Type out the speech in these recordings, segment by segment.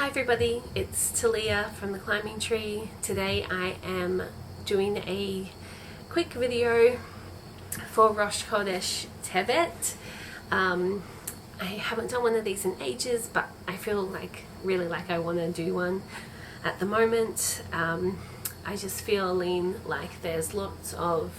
everybody, it's Talia from The Climbing Tree. Today I am doing a quick video for Rosh Chodesh Tevet. I haven't done one of these in ages, but I feel really like I want to do one at the moment. I just feeling like there's lots of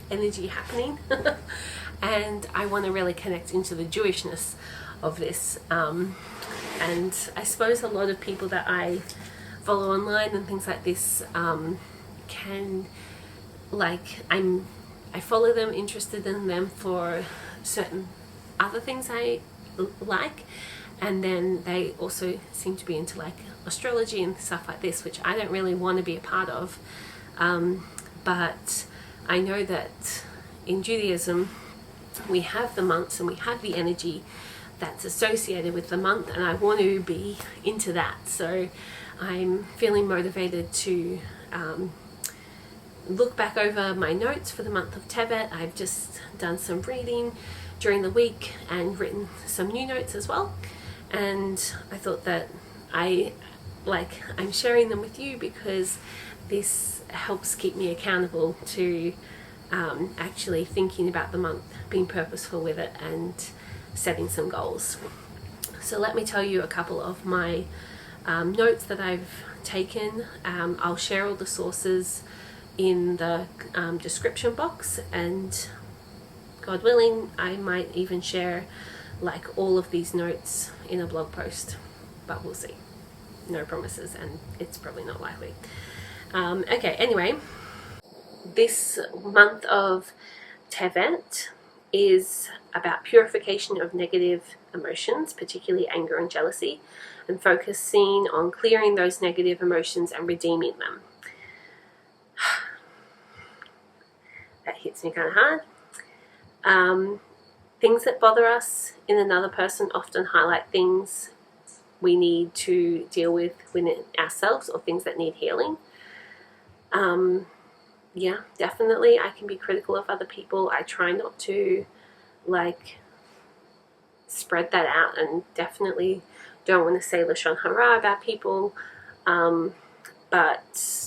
energy happening and I want to really connect into the Jewishness of this, and I suppose a lot of people that I follow online and things like this can I follow them, interested in them for certain other things I like, and then they also seem to be into astrology and stuff like this, which I don't really want to be a part of, but I know that in Judaism we have the months and we have the energy that's associated with the month, and I want to be into that. So I'm feeling motivated to look back over my notes for the month of Tevet. I've just done some reading during the week and written some new notes as well, and I thought that I'm sharing them with you because this helps keep me accountable to actually thinking about the month, being purposeful with it, and setting some goals. So let me tell you a couple of my notes that I've taken. I'll share all the sources in the description box, and God willing I might even share all of these notes in a blog post, but we'll see. No promises, and it's probably not likely. Okay, anyway, this month of Tevet is about purification of negative emotions, particularly anger and jealousy, and focusing on clearing those negative emotions and redeeming them. That hits me kind of hard. Things that bother us in another person often highlight things we need to deal with within ourselves, or things that need healing. Yeah, definitely I can be critical of other people. I try not to spread that out, and definitely don't want to say Lashon Hara about people, but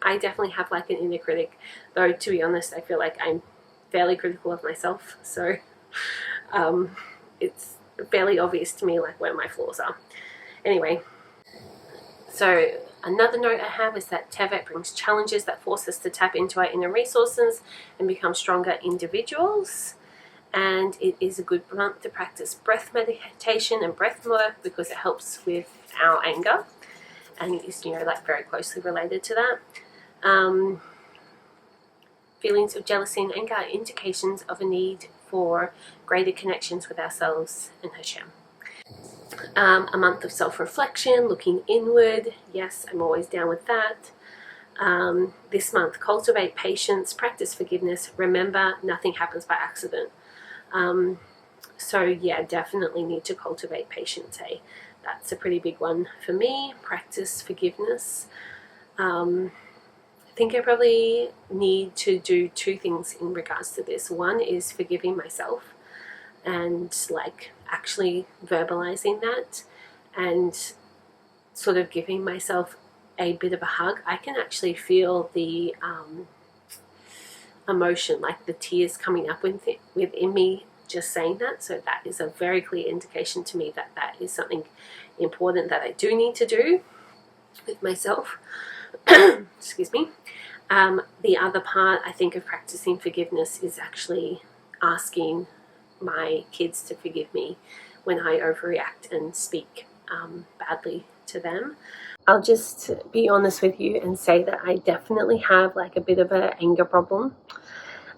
I definitely have an inner critic, though to be honest I feel like I'm fairly critical of myself, so it's fairly obvious to me where my flaws are. Anyway, so another note I have is that Tevet brings challenges that force us to tap into our inner resources and become stronger individuals. And it is a good month to practice breath meditation and breath work because it helps with our anger and is very closely related to that. Feelings of jealousy and anger are indications of a need for greater connections with ourselves and Hashem. A month of self-reflection, looking inward. Yes, I'm always down with that. This month, cultivate patience, practice forgiveness. Remember, nothing happens by accident. So yeah, definitely need to cultivate patience. That's a pretty big one for me. Practice forgiveness. I think I probably need to do two things in regards to this. One is forgiving myself and actually verbalizing that and sort of giving myself a bit of a hug. I can actually feel the emotion, the tears coming up within me just saying that. So that is a very clear indication to me that that is something important that I do need to do with myself. Excuse me. The other part I think of practicing forgiveness is actually asking my kids to forgive me when I overreact and speak badly to them. I'll just be honest with you and say that I definitely have a bit of an anger problem,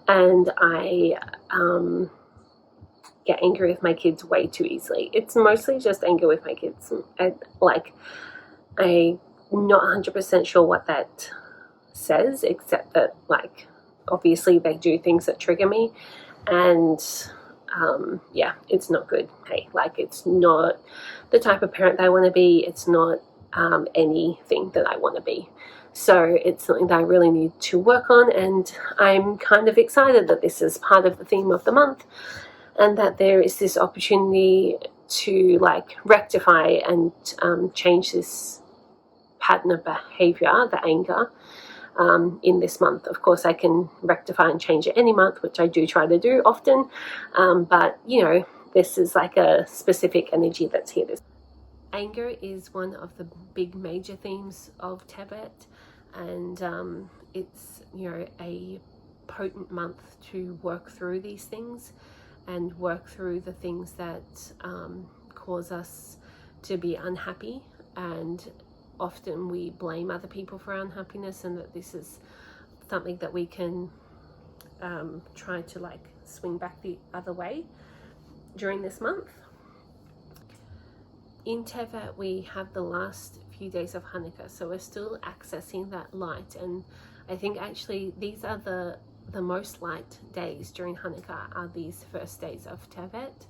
and I get angry with my kids way too easily. It's mostly just anger with my kids. I'm not 100% sure what that says, except that obviously they do things that trigger me, and yeah, it's not good. It's not the type of parent that I want to be. It's not anything that I want to be. So it's something that I really need to work on, and I'm kind of excited that this is part of the theme of the month, and that there is this opportunity to like rectify and change this pattern of behavior, the anger, in this month. Of course, I can rectify and change it any month, which I do try to do often, but you know, this is like a specific energy that's here. Anger is one of the big major themes of Tevet, and it's, you know, a potent month to work through these things and work through the things that cause us to be unhappy, and often we blame other people for our unhappiness, and that this is something that we can try to like swing back the other way during this month. In Tevet, we have the last few days of Hanukkah, so we're still accessing that light, and I think actually these are the most light days during Hanukkah are these first days of Tevet,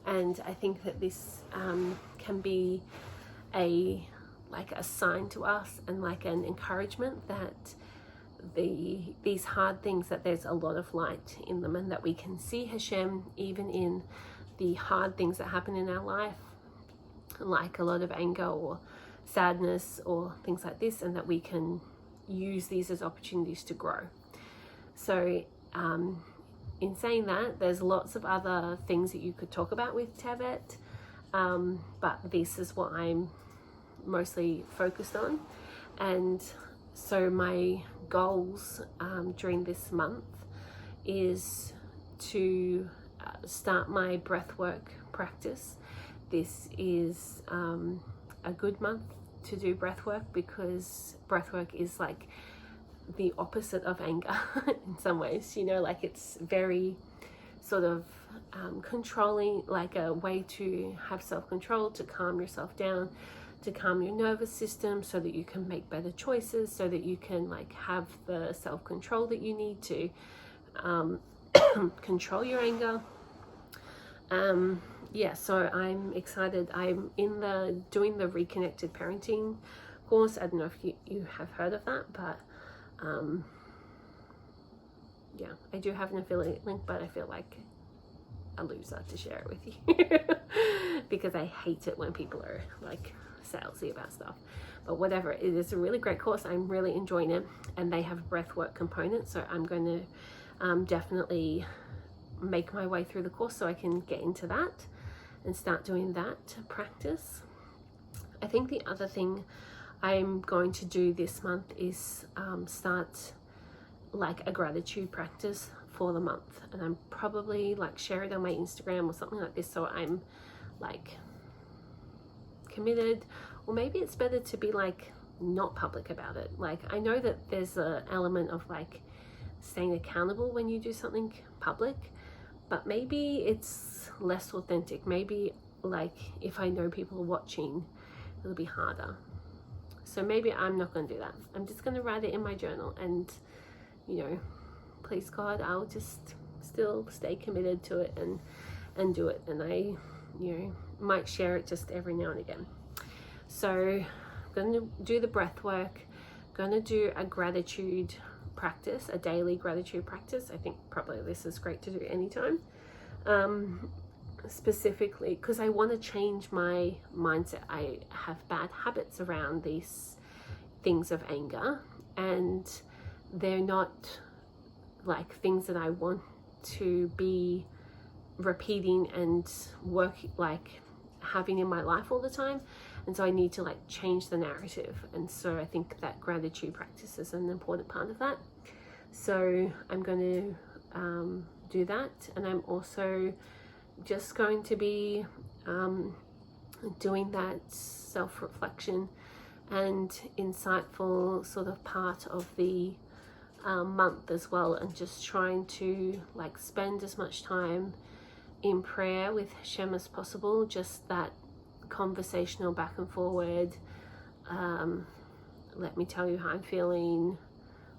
and I think that this can be a sign to us and like an encouragement that these hard things, that there's a lot of light in them, and that we can see Hashem even in the hard things that happen in our life, like a lot of anger or sadness or things like this, and that we can use these as opportunities to grow. So in saying that, there's lots of other things that you could talk about with Tevet, but this is what I'm mostly focused on. And so my goals during this month is to start my breathwork practice. This is a good month to do breathwork, because breathwork is like the opposite of anger in some ways, you know, like it's very sort of controlling, like a way to have self-control, to calm yourself down, to calm your nervous system so that you can make better choices, so that you can like have the self-control that you need to control your anger. Yeah, so I'm excited. I'm doing the Reconnected Parenting course. I don't know if you have heard of that, but yeah, I do have an affiliate link, but I feel like a loser to share it with you because I hate it when people are like salesy about stuff. But whatever, it is a really great course. I'm really enjoying it, and they have breathwork components, so I'm going to definitely make my way through the course so I can get into that and start doing that practice. I think the other thing I'm going to do this month is start like a gratitude practice for the month, and I'm probably like share it on my Instagram or something like this, so I'm like committed. Or maybe it's better to be like not public about it. Like I know that there's an element of like staying accountable when you do something public, but maybe it's less authentic. Maybe like if I know people are watching, it'll be harder. So maybe I'm not going to do that. I'm just going to write it in my journal, and you know, please God, I'll just still stay committed to it and do it. And I, you know, might share it just every now and again. So I'm going to do the breath work, going to do a gratitude practice, a daily gratitude practice. I think probably this is great to do anytime, specifically because I want to change my mindset. I have bad habits around these things of anger, and they're not like things that I want to be repeating and work like having in my life all the time. And so I need to like change the narrative, and so I think that gratitude practice is an important part of that. So I'm going to do that, and I'm also just going to be doing that self-reflection and insightful sort of part of the month as well, and just trying to like spend as much time in prayer with Hashem as possible, just that conversational back and forward, let me tell you how I'm feeling,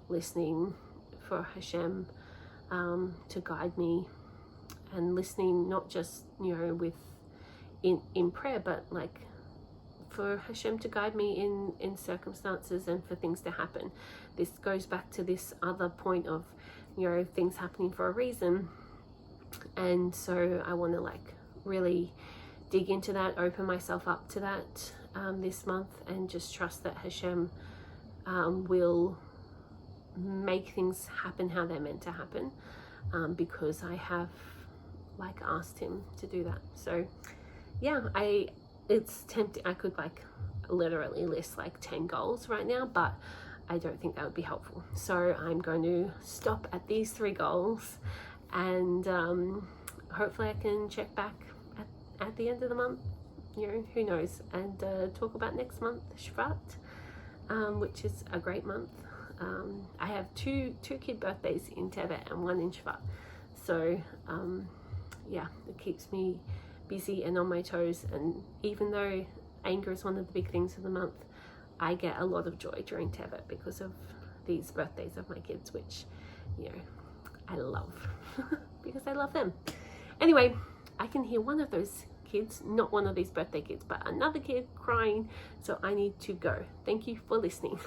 listening for Hashem to guide me, and listening not just, you know, with in prayer, but like for Hashem to guide me in circumstances and for things to happen. This goes back to this other point of, you know, things happening for a reason, And so I want to like really dig into that, open myself up to that this month, and just trust that Hashem will make things happen how they're meant to happen, because I have like asked him to do that. So yeah, it's tempting. I could like literally list like 10 goals right now, but I don't think that would be helpful. So I'm going to stop at these 3 goals, and hopefully I can check back at the end of the month, you know, who knows, and talk about next month, Shvat, which is a great month. I have two kid birthdays in Tevet and 1 in Shvat, so yeah, it keeps me busy and on my toes. And even though anger is one of the big things of the month, I get a lot of joy during Tevet because of these birthdays of my kids, which, you know, I love because I love them. Anyway, I can hear one of those kids, not one of these birthday kids, but another kid crying, so I need to go. Thank you for listening.